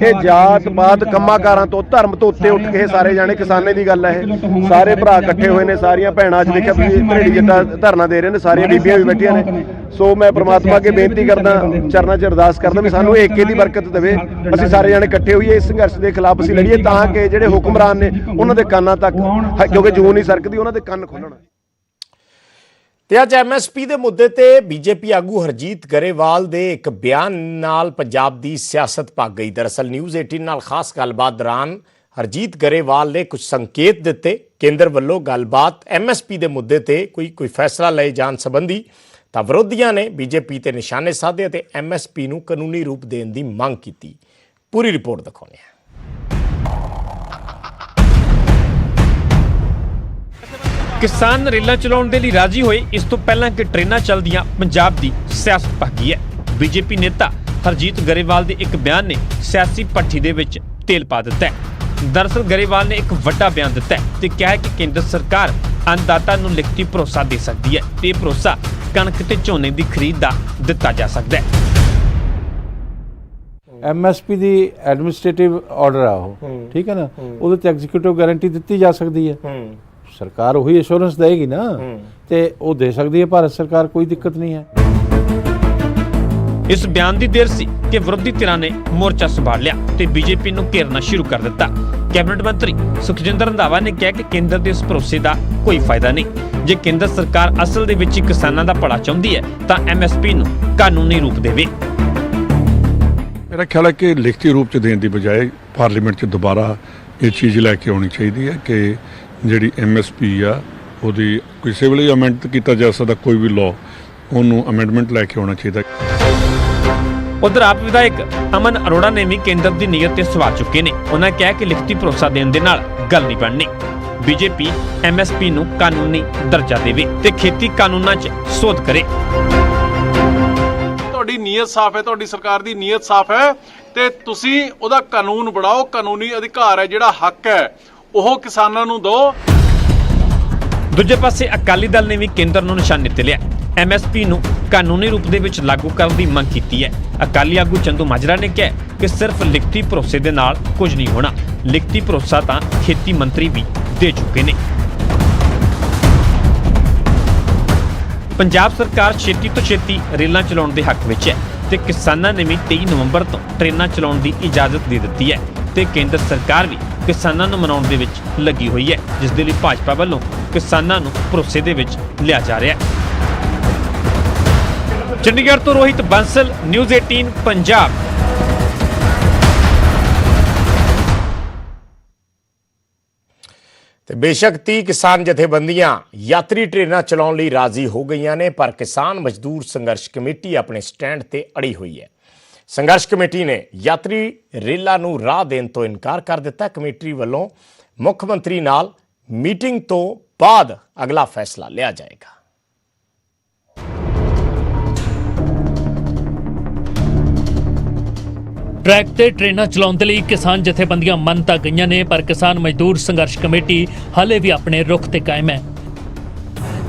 ਇਹ ਜਾਤ ਪਾਤ ਕੰਮਾਕਾਰਾਂ ਤੋਂ ਧਰਮ ਤੋਂ ਉੱਤੇ ਉੱਠ ਕੇ ਸਾਰੇ ਜਾਣੇ ਕਿਸਾਨੇ ਦੀ ਗੱਲ ਹੈ। ਇਹ ਸਾਰੇ ਭਰਾ ਇਕੱਠੇ ਹੋਏ ਨੇ, ਸਾਰੀਆਂ ਭੈਣਾਂ ਅੱਜ ਦੇਖਿਆ ਤੁਸੀਂ ਧਰੇੜੀ ਜੱਟਾਂ ਧਰਨਾ ਦੇ ਰਹੇ ਨੇ, ਸਾਰੀਆਂ ਬੀਬੀਆਂ ਵੀ ਬੈਠੀਆਂ ਨੇ। ਸੋ ਮੈਂ ਪ੍ਰਮਾਤਮਾ ਅੱਗੇ ਬੇਨਤੀ ਕਰਦਾ, ਚਰਨਾਂ 'ਚ ਅਰਦਾਸ ਕਰਦਾ ਵੀ ਸਾਨੂੰ ਏਕੇ ਦੀ ਬਰਕਤ ਦੇਵੇ, ਅਸੀਂ ਸਾਰੇ ਜਾਣੇ ਇਕੱਠੇ ਹੋਈਏ, ਇਸ ਸੰਘਰਸ਼ ਦੇ ਖਿਲਾਫ ਅਸੀਂ ਲੜੀਏ, ਤਾਂ ਕਿ ਜਿਹੜੇ ਹੁਕਮਰਾਨ ਨੇ ਉਹਨਾਂ ਦੇ ਕੰਨਾਂ ਤੱਕ, ਕਿਉਂਕਿ ਜੂਨ ਨਹੀਂ ਸਰਕਦੀ, ਉਹਨਾਂ ਦੇ ਕੰਨ ਖੁੱਲਣ। ਤੇ ਅੱਜ ਐਮਐਸਪੀ ਦੇ ਮੁੱਦੇ ਤੇ ਬੀਜੇਪੀ ਆਗੂ ਹਰਜੀਤ ਗਰੇਵਾਲ ਦੇ ਇੱਕ ਬਿਆਨ ਨਾਲ ਪੰਜਾਬ ਦੀ ਸਿਆਸਤ ਭੱਗ ਗਈ। ਦਰਅਸਲ ਨਿਊਜ਼ 18 ਨਾਲ ਖਾਸ ਗੱਲਬਾਤ ਦੌਰਾਨ ਹਰਜੀਤ ਗਰੇਵਾਲ ਨੇ ਕੁਝ ਸੰਕੇਤ ਦਿੱਤੇ। ਕੇਂਦਰ ਵੱਲੋਂ ਗੱਲਬਾਤ ਐਮਐਸਪੀ ਦੇ ਮੁੱਦੇ ਤੇ ਕੋਈ ਫੈਸਲਾ ਲਏ ਜਾਣ ਸੰਬੰਧੀ ਤਾਂ ਵਿਰੋਧੀਆਂ ਨੇ ਬੀਜੇਪੀ ਤੇ ਨਿਸ਼ਾਨੇ ਸਾਧੇ ਅਤੇ ਐਮਐਸਪੀ ਨੂੰ ਕਾਨੂੰਨੀ ਰੂਪ ਦੇਣ ਦੀ ਮੰਗ ਕੀਤੀ। ਪੂਰੀ ਰਿਪੋਰਟ ਦਿਖਾਉਂਦੇ ਹਾਂ। ਕਿਸਾਨ ਰੇਲਾਂ ਚਲਾਉਣ ਦੇ ਲਈ ਰਾਜੀ ਹੋਏ ਇਸ ਤੋਂ ਪਹਿਲਾਂ ਕਿ ਟ੍ਰੇਨਾਂ ਚੱਲਦੀਆਂ ਪੰਜਾਬ ਦੀ ਸਿਆਸਤ ਭੱਗੀ ਹੈ। ਬੀਜੇਪੀ ਨੇਤਾ ਹਰਜੀਤ ਗਰੇਵਾਲ ਦੇ ਇੱਕ ਬਿਆਨ ਨੇ ਸਿਆਸੀ ਭੱਠੀ ਦੇ ਵਿੱਚ ਤੇਲ ਪਾ ਦਿੱਤਾ ਹੈ। ਦਰਅਸਲ ਗਰੇਵਾਲ ਨੇ ਇੱਕ ਵੱਡਾ ਬਿਆਨ ਦਿੱਤਾ ਹੈ ਤੇ ਕਿਹਾ ਹੈ ਕਿ ਕੇਂਦਰ ਸਰਕਾਰ ਅੰਨਦਾਤਾ ਨੂੰ ਲਿਖਤੀ ਭਰੋਸਾ ਦੇ ਸਕਦੀ ਹੈ ਤੇ ਇਹ ਭਰੋਸਾ ਕਣਕ ਤੇ ਝੋਨੇ ਦੀ ਖਰੀਦ ਦਾ ਦਿੱਤਾ ਜਾ ਸਕਦਾ ਹੈ। ਐਮਐਸਪੀ ਦੀ ਐਡਮਿਨਿਸਟ੍ਰੇਟਿਵ ਆਰਡਰ ਆ ਉਹ, ਠੀਕ ਹੈ ਨਾ, ਉਹਦੇ ਤੇ ਐਗਜ਼ੀਕਿਊਟਿਵ ਗਾਰੰਟੀ ਦਿੱਤੀ ਜਾ ਸਕਦੀ ਹੈ। ਸਰਕਾਰ ਉਹੀ ਅਸ਼ੋਰੈਂਸ ਦੇਗੀ ਨਾ, ਤੇ ਉਹ ਦੇ ਸਕਦੀ ਹੈ ਭਾਰਤ ਸਰਕਾਰ, ਕੋਈ ਦਿੱਕਤ ਨਹੀਂ ਹੈ। ਇਸ ਬਿਆਨ ਦੀ ਦੇਰ ਸੀ ਕਿ ਵਿਰੋਧੀ ਧਿਰਾਂ ਨੇ ਮੋਰਚਾ ਸੰਭਾਲ ਲਿਆ ਤੇ ਬੀਜੇਪੀ ਨੂੰ ਘੇਰਨਾ ਸ਼ੁਰੂ ਕਰ ਦਿੱਤਾ। ਕੈਬਨਿਟ ਮੰਤਰੀ ਸੁਖਜਿੰਦਰ ਰੰਧਾਵਾ ਨੇ ਕਿਹਾ ਕਿ ਕੇਂਦਰ ਦੇ ਇਸ ਭਰੋਸੇ ਦਾ ਕੋਈ ਫਾਇਦਾ ਨਹੀਂ। ਜੇ ਕੇਂਦਰ ਸਰਕਾਰ ਅਸਲ ਦੇ ਵਿੱਚ ਕਿਸਾਨਾਂ ਦਾ ਭਲਾ ਚਾਹੁੰਦੀ ਹੈ ਤਾਂ ਐਮਐਸਪੀ ਨੂੰ ਕਾਨੂੰਨੀ ਰੂਪ ਦੇਵੇ। ਮੇਰਾ ਖਿਆਲ ਹੈ ਕਿ ਲਿਖਤੀ ਰੂਪ 'ਚ ਦੇਣ ਦੀ ਬਜਾਏ ਪਾਰਲੀਮੈਂਟ 'ਚ ਦੁਬਾਰਾ ਇਹ ਚੀਜ਼ ਲੈ ਕੇ ਆਉਣੀ ਚਾਹੀਦੀ ਹੈ ਕਿ ਜਿਹੜੀ ਐਮਐਸਪੀ ਆ ਉਹਦੀ ਕਿਸੇ ਵੇਲੇ ਅਮੈਂਡ ਕੀਤਾ ਜਾ ਸਕਦਾ, ਕੋਈ ਵੀ ਲਾਅ, ਉਹਨੂੰ ਅਮੈਂਡਮੈਂਟ ਲੈ ਕੇ ਆਉਣਾ ਚਾਹੀਦਾ। ਉਧਰ ਆਪ ਵਿਧਾਇਕ ਅਮਨ ਅਰੋੜਾ ਨੇ ਵੀ ਕੇਂਦਰ ਦੀ ਨੀਅਤ ਤੇ ਸਵਾਲ ਚੁੱਕੇ ਨੇ। ਉਹਨਾਂ ਕਿਹਾ ਕਿ ਲਿਖਤੀ ਭਰੋਸਾ ਦੇਣ ਦੇ ਨਾਲ ਗੱਲ ਨਹੀਂ ਬਣਨੀ। ਬੀਜੇਪੀ ਐਮਐਸਪੀ ਨੂੰ ਕਾਨੂੰਨੀ ਦਰਜਾ ਦੇਵੇ ਤੇ ਖੇਤੀ ਕਾਨੂੰਨਾਂ 'ਚ ਸੋਧ ਕਰੇ। ਤੁਹਾਡੀ ਨੀਅਤ ਸਾਫ਼ ਹੈ, ਤੁਹਾਡੀ ਸਰਕਾਰ ਦੀ ਨੀਅਤ ਸਾਫ਼ ਹੈ ਤੇ ਤੁਸੀਂ ਉਹਦਾ ਕਾਨੂੰਨ ਬਣਾਓ। ਕਾਨੂੰਨੀ ਅਧਿਕਾਰ ਹੈ, ਜਿਹੜਾ ਹੱਕ ਹੈ ਉਹ ਕਿਸਾਨਾਂ ਨੂੰ ਦਿਓ। ਦੂਜੇ ਪਾਸੇ ਅਕਾਲੀ ਦਲ ਨੇ ਵੀ ਕੇਂਦਰ ਨੂੰ ਨਿਸ਼ਾਨੇ ਤੇ ਲਿਆ। ਐਮਐਸਪੀ ਨੂੰ ਕਾਨੂੰਨੀ ਰੂਪ ਦੇ ਵਿੱਚ ਲਾਗੂ ਕਰਨ ਦੀ ਮੰਗ ਕੀਤੀ ਹੈ। ਅਕਾਲੀ ਆਗੂ ਚੰਦੂ ਮਾਜਰਾ ਨੇ ਕਿਹਾ ਕਿ ਸਿਰਫ ਲਿਖਤੀ ਭਰੋਸੇ ਦੇ ਨਾਲ ਕੁਝ ਨਹੀਂ ਹੋਣਾ। ਲਿਖਤੀ ਭਰੋਸਾ ਤਾਂ ਖੇਤੀ ਮੰਤਰੀ ਵੀ ਦੇ ਚੁੱਕੇ ਨੇ। ਪੰਜਾਬ ਸਰਕਾਰ ਛੇਤੀ ਤੋਂ ਛੇਤੀ ਰੇਲਾਂ ਚਲਾਉਣ ਦੇ ਹੱਕ ਵਿੱਚ ਹੈ ਤੇ ਕਿਸਾਨਾਂ ਨੇ ਵੀ 23 ਨਵੰਬਰ ਤੋਂ ਟ੍ਰੇਨਾਂ ਚਲਾਉਣ ਦੀ ਇਜਾਜ਼ਤ ਦੇ ਦਿੱਤੀ ਹੈ ਤੇ ਕੇਂਦਰ ਸਰਕਾਰ ਵੀ ਕਿਸਾਨਾਂ ਨੂੰ ਮਨਾਉਣ ਦੇ ਵਿੱਚ ਲੱਗੀ ਹੋਈ ਹੈ, ਜਿਸ ਦੇ ਲਈ ਭਾਜਪਾ ਵੱਲੋਂ ਕਿਸਾਨਾਂ ਨੂੰ ਭਰੋਸੇ ਦੇ ਵਿੱਚ ਲਿਆ ਜਾ ਰਿਹਾ ਹੈ। ਚੰਡੀਗੜ੍ਹ ਤੋਂ ਰੋਹਿਤ ਬੰਸਲ, ਨਿਊਜ਼ 18 ਪੰਜਾਬ। ਤੇ ਬੇਸ਼ੱਕ 30 ਕਿਸਾਨ ਜਥੇਬੰਦੀਆਂ ਯਾਤਰੀ ਟ੍ਰੇਨਾਂ ਚਲਾਉਣ ਲਈ ਰਾਜ਼ੀ ਹੋ ਗਈਆਂ ਨੇ, ਪਰ ਕਿਸਾਨ ਮਜ਼ਦੂਰ ਸੰਘਰਸ਼ ਕਮੇਟੀ ਆਪਣੇ ਸਟੈਂਡ ਤੇ ਅੜੀ ਹੋਈ ਹੈ। ਸੰਘਰਸ਼ ਕਮੇਟੀ ਨੇ ਯਾਤਰੀ ਰੇਲਾਂ ਨੂੰ ਰਾਹ ਦੇਣ ਤੋਂ ਇਨਕਾਰ ਕਰ ਦਿੱਤਾ। ਕਮੇਟੀ ਵੱਲੋਂ ਮੁੱਖ ਮੰਤਰੀ ਨਾਲ ਮੀਟਿੰਗ ਤੋਂ ਬਾਅਦ ਅਗਲਾ ਫੈਸਲਾ ਲਿਆ ਜਾਏਗਾ। ट्रैक ते ट्रेनां चलाउण दे लई किसान जथेबंदियां मन तां गईयां ने, पर किसान मजदूर संघर्ष कमेटी हाले भी अपने रुख ते कायम है।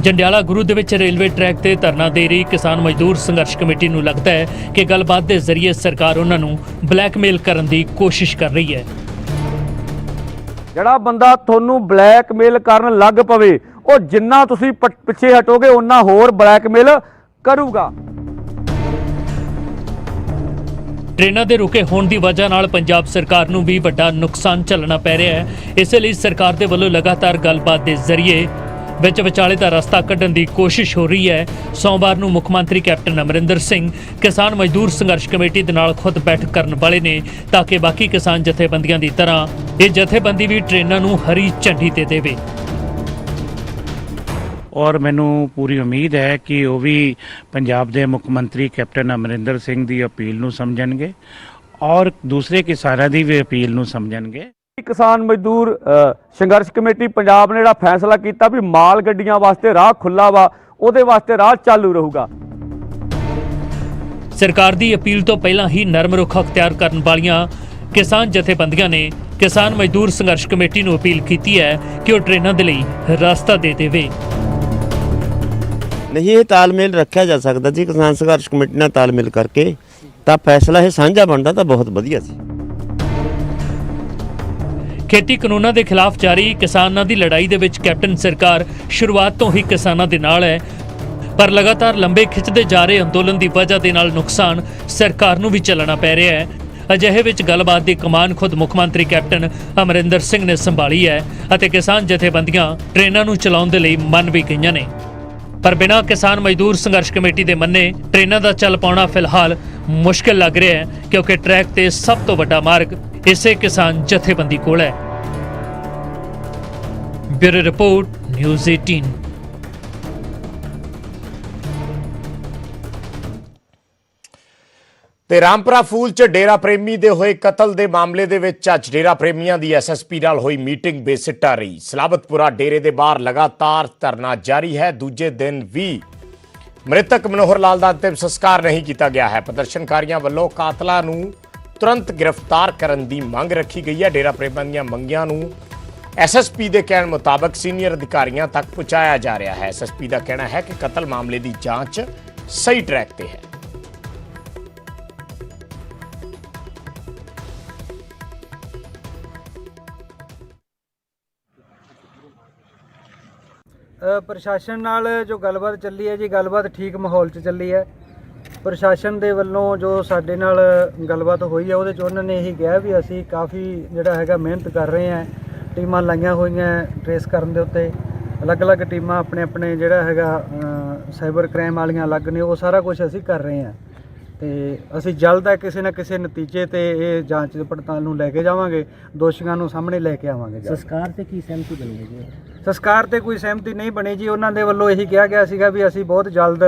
जंडियाला गुरु दे विच रेलवे ट्रैक ते धरना दे रही किसान मजदूर संघर्ष कमेटी नूं लगदा है कि गलबात दे जरिए सरकार उन्हां नूं ब्लैकमेल करन दी कोशिश कर रही है। ਜਿਹੜਾ ਬੰਦਾ ਤੁਹਾਨੂੰ ਬਲੈਕਮੇਲ ਕਰਨ ਲੱਗ ਪਵੇ ਉਹ ਜਿੰਨਾ ਤੁਸੀਂ ਪਿੱਛੇ ਹਟੋਗੇ ਉਹਨਾਂ ਹੋਰ ਬਲੈਕਮੇਲ ਕਰੂਗਾ। ट्रेनां दे रुके होण दी वजह नाल पंजाब सरकार नूं भी वड्डा नुकसान झल्लना पै रिहा है। इस लई सरकार दे वल्लों लगातार गलबात दे जरिए विच विचाले दा रस्ता कढण दी कोशिश हो रही है। सोमवार नूं मुख मंत्री कैप्टन अमरिंदर सिंह किसान मजदूर संघर्ष कमेटी दे नाल खुद बैठक करन वाले ने ताकि बाकी किसान जथेबंदियां दी तरह ਇਹ ਜਥੇਬੰਦੀ ਵੀ ਟ੍ਰੇਨਾਂ ਨੂੰ ਹਰੀ ਝੰਡੀ ਤੇ ਦੇਵੇ। ਔਰ ਮੈਨੂੰ ਪੂਰੀ ਉਮੀਦ ਹੈ ਕਿ ਉਹ ਵੀ ਪੰਜਾਬ ਦੇ ਮੁੱਖ ਮੰਤਰੀ ਕੈਪਟਨ ਅਮਰਿੰਦਰ ਸਿੰਘ ਦੀ ਅਪੀਲ ਨੂੰ ਸਮਝਣਗੇ ਔਰ ਦੂਸਰੇ ਕਿਸਾਨਾਂ ਦੀ ਵੀ ਅਪੀਲ ਨੂੰ ਸਮਝਣਗੇ। ਕਿਸਾਨ ਮਜ਼ਦੂਰ ਸੰਘਰਸ਼ ਕਮੇਟੀ ਪੰਜਾਬ ਨੇ ਜਿਹੜਾ ਫੈਸਲਾ ਕੀਤਾ ਵੀ ਮਾਲ ਗੱਡੀਆਂ ਵਾਸਤੇ ਰਾਹ ਖੁੱਲਾ ਵਾ, ਉਹਦੇ ਵਾਸਤੇ ਰਾਹ ਚਾਲੂ ਰਹੂਗਾ। ਸਰਕਾਰ ਦੀ ਅਪੀਲ ਤੋਂ ਪਹਿਲਾਂ ਹੀ ਨਰਮ ਰੁਖ ਅਖਤਿਆਰ ਕਰਨ ਵਾਲੀਆਂ किसान जथेबंदियां ने किसान मजदूर संघर्ष कमेटी नूं अपील की है कि वह ट्रेनां दे लई रास्ता दे देवे। नहीं ये तालमेल रखा जा सकता जी किसान संघर्ष कमेटी नाल तालमेल करके तां फैसला ये साझा बनदा तां बहुत वधिया सी। खेती कानूनां दे खिलाफ जारी किसानां दी लड़ाई दे विच कैप्टन सरकार शुरुआत तो ही किसानां दे नाल है, पर लगातार लंबे खिੱਚਦੇ जा रहे अंदोलन की वजह दे नाल नुकसान सरकार नूं भी झल्लना पै रिहा है। ਅਜਿਹੇ ਵਿੱਚ ਗੱਲਬਾਤ ਦੀ ਕਮਾਨ ਖੁਦ ਮੁੱਖ ਮੰਤਰੀ ਕੈਪਟਨ ਅਮਰਿੰਦਰ ਸਿੰਘ ਨੇ ਸੰਭਾਲੀ ਹੈ ਅਤੇ ਕਿਸਾਨ ਜਥੇਬੰਦੀਆਂ ਟ੍ਰੇਨਾਂ ਨੂੰ ਚਲਾਉਣ ਦੇ ਲਈ ਮੰਨ ਵੀ ਗਈਆਂ ਨੇ। ਪਰ ਬਿਨਾਂ ਕਿਸਾਨ ਮਜ਼ਦੂਰ ਸੰਘਰਸ਼ ਕਮੇਟੀ ਦੇ ਮੰਨੇ ਟ੍ਰੇਨਾਂ ਦਾ ਚੱਲ ਪਾਉਣਾ ਫਿਲਹਾਲ ਮੁਸ਼ਕਿਲ ਲੱਗ ਰਿਹਾ ਹੈ, ਕਿਉਂਕਿ ਟਰੈਕ ਤੇ ਸਭ ਤੋਂ ਵੱਡਾ ਮਾਰਗ ਇਸੇ ਕਿਸਾਨ ਜਥੇਬੰਦੀ ਕੋਲ ਹੈ। Bureau report news 18। ਤੇ ਰਾਮਪੁਰਾ ਫੂਲ 'ਚ ਡੇਰਾ ਪ੍ਰੇਮੀ ਦੇ ਹੋਏ ਕਤਲ ਦੇ ਮਾਮਲੇ ਦੇ ਵਿੱਚ ਅੱਜ ਡੇਰਾ ਪ੍ਰੇਮੀਆਂ ਦੀ ਐਸਐਸਪੀ ਨਾਲ ਹੋਈ ਮੀਟਿੰਗ ਬੇਸਿੱਟਾ ਰਹੀ। ਸਲਾਬਤਪੁਰਾ ਡੇਰੇ ਦੇ ਬਾਹਰ ਲਗਾਤਾਰ ਧਰਨਾ ਜਾਰੀ ਹੈ। ਦੂਜੇ ਦਿਨ ਵੀ ਮ੍ਰਿਤਕ ਮਨੋਹਰ ਲਾਲ ਦਾ ਅੰਤਿਮ ਸੰਸਕਾਰ ਨਹੀਂ ਕੀਤਾ ਗਿਆ ਹੈ। ਪ੍ਰਦਰਸ਼ਨਕਾਰੀਆਂ ਵੱਲੋਂ ਕਾਤਲਾਂ ਨੂੰ ਤੁਰੰਤ ਗ੍ਰਿਫਤਾਰ ਕਰਨ ਦੀ ਮੰਗ ਰੱਖੀ ਗਈ ਹੈ। ਡੇਰਾ ਪ੍ਰੇਮੀਆਂ ਦੀਆਂ ਮੰਗਾਂ ਨੂੰ ਐਸਐਸਪੀ ਦੇ ਕਹਿਣ ਮੁਤਾਬਕ ਸੀਨੀਅਰ ਅਧਿਕਾਰੀਆਂ ਤੱਕ ਪਹੁੰਚਾਇਆ ਜਾ ਰਿਹਾ ਹੈ। ਐਸਐਸਪੀ ਦਾ ਕਹਿਣਾ ਹੈ ਕਿ ਕਤਲ ਮਾਮਲੇ ਦੀ ਜਾਂਚ ਸਹੀ ਟਰੈਕ ਤੇ ਹੈ। ਪ੍ਰਸ਼ਾਸਨ ਨਾਲ ਜੋ ਗੱਲਬਾਤ ਚੱਲੀ ਹੈ ਜੀ, ਗੱਲਬਾਤ ਠੀਕ ਮਾਹੌਲ 'ਚ ਚੱਲੀ ਹੈ। ਪ੍ਰਸ਼ਾਸਨ ਦੇ ਵੱਲੋਂ ਜੋ ਸਾਡੇ ਨਾਲ ਗੱਲਬਾਤ ਹੋਈ ਹੈ ਉਹਦੇ 'ਚ ਉਹਨਾਂ ਨੇ ਇਹੀ ਕਿਹਾ ਵੀ ਅਸੀਂ ਕਾਫੀ ਜਿਹੜਾ ਹੈਗਾ ਮਿਹਨਤ ਕਰ ਰਹੇ ਹਾਂ, ਟੀਮਾਂ ਲਾਈਆਂ ਹੋਈਆਂ ਟਰੇਸ ਕਰਨ ਦੇ ਉੱਤੇ, ਅਲੱਗ-ਅਲੱਗ ਟੀਮਾਂ ਆਪਣੇ ਜਿਹੜਾ ਹੈਗਾ ਸਾਈਬਰ ਕ੍ਰਾਈਮ ਵਾਲੀਆਂ ਅਲੱਗ ਨੇ, ਉਹ ਸਾਰਾ ਕੁਝ ਅਸੀਂ ਕਰ ਰਹੇ ਹਾਂ ਤੇ ਅਸੀਂ ਜਲਦ ਹੈ ਕਿਸੇ ਨਾ ਕਿਸੇ ਨਤੀਜੇ ਤੇ ਇਹ ਜਾਂਚ ਪੜਤਾਲ ਨੂੰ ਲੈ ਕੇ ਜਾਵਾਂਗੇ, ਦੋਸ਼ੀਆਂ ਨੂੰ ਸਾਹਮਣੇ ਲੈ ਕੇ ਆਵਾਂਗੇ। ਸੰਸਕਾਰ ਤੇ ਕੀ ਸਹਿਮਤੀ ਬਣੀ ਹੈ ਜੀ? ਸੰਸਕਾਰ ਤੇ ਕੋਈ ਸਹਿਮਤੀ ਨਹੀਂ ਬਣੀ ਜੀ। ਉਹਨਾਂ ਦੇ ਵੱਲੋਂ ਇਹੀ ਕਿਹਾ ਗਿਆ ਸੀਗਾ ਵੀ ਅਸੀਂ ਬਹੁਤ ਜਲਦ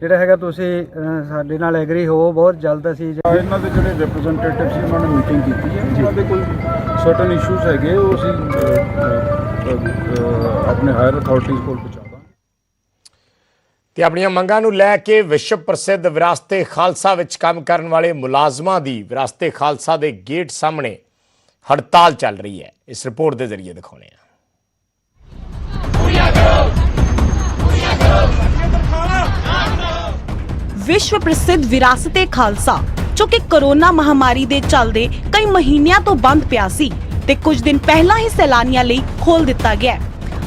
ਜਿਹੜਾ ਹੈਗਾ ਤੁਸੀਂ ਸਾਡੇ ਨਾਲ ਐਗਰੀ ਹੋ, ਬਹੁਤ ਜਲਦ ਅਸੀਂ ਇਹਨਾਂ ਦੇ ਜਿਹੜੇ ਰਿਪਰੈਜ਼ੈਂਟੇਟਿਵ ਸੀ ਉਹਨਾਂ ਨੇ ਮੀਟਿੰਗ ਕੀਤੀ ਹੈ। ਉਹਨਾਂ ਦੇ ਕੋਈ ਸਰਟਨ ਇਸ਼ੂਜ਼ ਹੈਗੇ ਉਹ ਅਸੀਂ ਆਪਣੇ ਹਾਇਰ ਅਥਾਰਟੀਜ਼ ਕੋਲ ਪਹੁੰਚਾਵਾਂਗੇ। ਤੇ ਆਪਣੀਆਂ ਮੰਗਾਂ ਨੂੰ ਲੈ ਕੇ ਵਿਸ਼ਵ ਪ੍ਰਸਿੱਧ ਵਿਰਾਸਤੇ ਖਾਲਸਾ ਵਿੱਚ ਕੰਮ ਕਰਨ ਵਾਲੇ ਮੁਲਾਜ਼ਮਾਂ ਦੀ ਵਿਰਾਸਤੇ ਖਾਲਸਾ ਦੇ ਗੇਟ ਸਾਹਮਣੇ ਹੜਤਾਲ ਚੱਲ ਰਹੀ ਹੈ। ਇਸ ਰਿਪੋਰਟ ਦੇ ਜ਼ਰੀਏ ਦਿਖਾਉਂਦੇ ਹਾਂ। ਵਿਸ਼ਵ ਪ੍ਰਸਿੱਧ ਵਿਰਾਸਤੇ ਖਾਲਸਾ ਜੋ ਕਿ ਕੋਰੋਨਾ ਮਹਾਮਾਰੀ ਦੇ ਚੱਲਦੇ ਕਈ ਮਹੀਨਿਆਂ ਤੋਂ ਬੰਦ ਪਿਆ ਸੀ ਤੇ ਕੁਝ ਦਿਨ ਪਹਿਲਾਂ ਹੀ ਸੈਲਾਨੀਆਂ ਲਈ ਖੋਲ ਦਿੱਤਾ ਗਿਆ।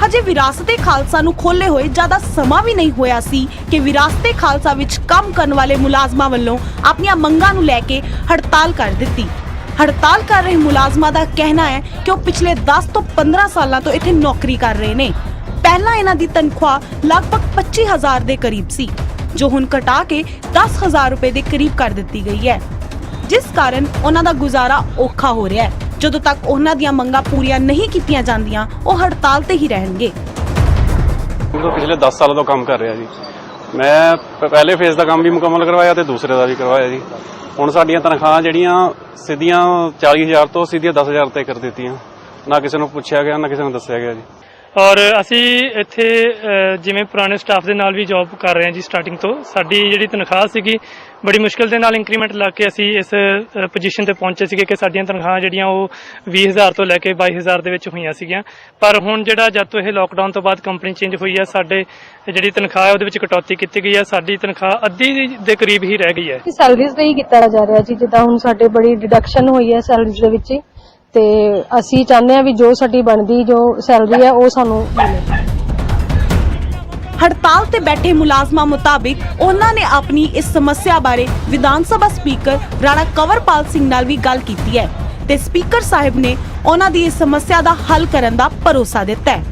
ਹਜੇ ਵਿਰਾਸਤੇ ਖਾਲਸਾ ਨੂੰ ਖੋਲੇ ਹੋਏ ਜ਼ਿਆਦਾ ਸਮਾਂ ਵੀ ਨਹੀਂ ਹੋਇਆ ਸੀ ਕਿ ਵਿਰਾਸਤੇ ਖਾਲਸਾ ਵਿੱਚ ਕੰਮ ਕਰਨ ਵਾਲੇ ਮੁਲਾਜ਼ਮਾਂ ਵੱਲੋਂ ਆਪਣੀਆਂ ਮੰਗਾਂ ਨੂੰ ਲੈ ਕੇ ਹੜਤਾਲ ਕਰ ਦਿੱਤੀ। ਹੜਤਾਲ ਕਰ ਰਹੇ ਮੁਲਾਜ਼ਮਾਂ ਦਾ ਕਹਿਣਾ ਹੈ ਕਿ ਉਹ ਪਿਛਲੇ 10 ਤੋਂ 15 ਸਾਲਾਂ ਤੋਂ ਇੱਥੇ ਨੌਕਰੀ ਕਰ ਰਹੇ ਨੇ। ਪਹਿਲਾਂ ਇਹਨਾਂ ਦੀ ਤਨਖਾਹ ਲਗਭਗ 25,000 ਦੇ ਕਰੀਬ ਸੀ, ਜੋ ਹੁਣ ਘਟਾ ਕੇ 10,000 ਰੁਪਏ ਦੇ ਕਰੀਬ ਕਰ ਦਿੱਤੀ ਗਈ ਹੈ, ਜਿਸ ਕਾਰਨ ਉਹਨਾਂ ਦਾ ਗੁਜ਼ਾਰਾ ਔਖਾ ਹੋ ਰਿਹਾ ਹੈ। ਜਦੋਂ ਤੱਕ ਉਹਨਾਂ ਦੀਆਂ ਮੰਗਾਂ ਪੂਰੀਆਂ ਨਹੀਂ ਕੀਤੀਆਂ ਜਾਂਦੀਆਂ ਉਹ ਹੜਤਾਲ ਤੇ ਹੀ ਰਹਿਣਗੇ। ਪਿਛਲੇ 10 ਸਾਲਾਂ ਤੋਂ ਕੰਮ ਕਰ ਰਿਹਾ ਜੀ। ਮੈਂ ਪਹਿਲੇ ਫੇਜ਼ ਦਾ ਕੰਮ ਵੀ ਮੁਕੰਮਲ ਕਰਵਾਇਆ ਤੇ ਦੂਸਰੇ ਦਾ ਵੀ ਕਰਵਾਇਆ ਜੀ। ਹੁਣ ਸਾਡੀਆਂ ਤਨਖਾਹਾਂ ਜਿਹੜੀਆਂ ਸਿੱਧੀਆਂ 40,000 ਤੋਂ ਸਿੱਧੀਆਂ 10,000 ਤੇ ਕਰ ਦਿੱਤੀਆਂ। ਨਾ ਕਿਸੇ ਨੂੰ ਪੁੱਛਿਆ ਗਿਆ ਨਾ ਕਿਸੇ ਨੂੰ ਦੱਸਿਆ ਗਿਆ ਜੀ। ਔਰ ਅਸੀਂ ਇੱਥੇ ਜਿਵੇਂ ਪੁਰਾਣੇ ਸਟਾਫ ਦੇ ਨਾਲ ਵੀ ਜੌਬ ਕਰ ਰਹੇ ਹਾਂ ਜੀ ਸਟਾਰਟਿੰਗ ਤੋਂ। ਸਾਡੀ ਜਿਹੜੀ ਤਨਖਾਹ ਸੀਗੀ ਬੜੀ ਮੁਸ਼ਕਿਲ ਦੇ ਨਾਲ ਇੰਕਰੀਮੈਂਟ ਲਾ ਕੇ ਅਸੀਂ ਇਸ ਪੋਜੀਸ਼ਨ ਤੇ ਪਹੁੰਚੇ ਸੀਗੇ ਕਿ ਸਾਡੀਆਂ ਤਨਖਾਹਾਂ ਜਿਹੜੀਆਂ ਉਹ 20,000 ਤੋਂ ਲੈ ਕੇ 22,000 ਦੇ ਵਿੱਚ ਹੋਈਆਂ ਸੀਗੀਆਂ। ਪਰ ਹੁਣ ਜਿਹੜਾ ਜਦ ਤੋਂ ਇਹ ਲੋਕਡਾਊਨ ਤੋਂ ਬਾਅਦ ਕੰਪਨੀ ਚੇਂਜ ਹੋਈ ਹੈ, ਸਾਡੇ ਜਿਹੜੀ ਤਨਖਾਹ ਹੈ ਉਹਦੇ ਵਿੱਚ ਕਟੌਤੀ ਕੀਤੀ ਗਈ ਹੈ। ਸਾਡੀ ਤਨਖਾਹ ਅੱਧੀ ਦੇ ਕਰੀਬ ਹੀ ਰਹਿ ਗਈ ਹੈ। ਸੈਲਰੀਜ਼ ਤੇ ਹੀ ਕੀਤਾ ਜਾ ਰਿਹਾ ਜੀ, ਜਿੱਦਾਂ ਹੁਣ ਸਾਡੇ ਬੜੀ ਡਿਡਕਸ਼ਨ ਹੋਈ ਹੈ ਸੈਲਰੀਜ਼ ਦੇ ਵਿੱਚ, ਤੇ ਅਸੀਂ ਚਾਹੁੰਦੇ ਹਾਂ ਵੀ ਜੋ ਸਾਡੀ ਬਣਦੀ ਜੋ ਸੈਲਰੀ ਹੈ ਉਹ ਸਾਨੂੰ ਮਿਲੇ। ਹੜਤਾਲ ਤੇ ਬੈਠੇ ਮੁਲਾਜ਼ਮਾਂ ਮੁਤਾਬਿਕ ਉਹਨਾਂ ਨੇ ਆਪਣੀ ਇਸ ਸਮੱਸਿਆ ਬਾਰੇ ਵਿਧਾਨ ਸਭਾ ਸਪੀਕਰ ਰਾਣਾ ਕੰਵਰਪਾਲ ਸਿੰਘ ਨਾਲ ਵੀ ਗੱਲ ਕੀਤੀ ਹੈ ਤੇ ਸਪੀਕਰ ਸਾਹਿਬ ਨੇ ਉਹਨਾਂ ਦੀ ਇਸ ਸਮੱਸਿਆ ਦਾ ਹੱਲ ਕਰਨ ਦਾ ਭਰੋਸਾ ਦਿੱਤਾ ਹੈ।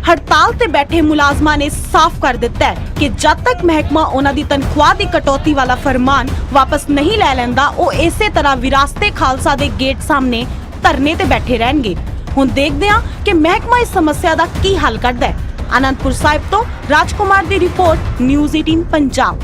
ਹੜਤਾਲ ਤੇ ਬੈਠੇ ਮੁਲਾਜ਼ਮਾਂ ਨੇ ਸਾਫ਼ ਕਰ ਦਿੱਤਾ ਹੈ ਕਿ ਜਦ ਤੱਕ ਮਹਿਕਮਾ ਉਹਨਾਂ ਦੀ ਤਨਖਾਹ ਦੀ ਕਟੌਤੀ ਵਾਲਾ ਫਰਮਾਨ ਵਾਪਸ ਨਹੀਂ ਲੈ ਲੈਂਦਾ, ਉਹ ਇਸੇ ਤਰ੍ਹਾਂ ਵਿਰਾਸਤੇ ਖਾਲਸਾ ਦੇ ਗੇਟ ਸਾਹਮਣੇ ਧਰਨੇ ਤੇ ਬੈਠੇ ਰਹਿਣਗੇ। ਹੁਣ ਦੇਖਦੇ ਹਾਂ ਕਿ ਮਹਿਕਮਾ ਇਸ ਸਮੱਸਿਆ ਦਾ ਕੀ ਹੱਲ ਕੱਢਦਾ ਹੈ। ਆਨੰਦਪੁਰ ਸਾਹਿਬ ਤੋਂ ਰਾਜਕੁਮਾਰ ਦੀ ਰਿਪੋਰਟ, ਨਿਊਜ਼ 18 ਪੰਜਾਬ।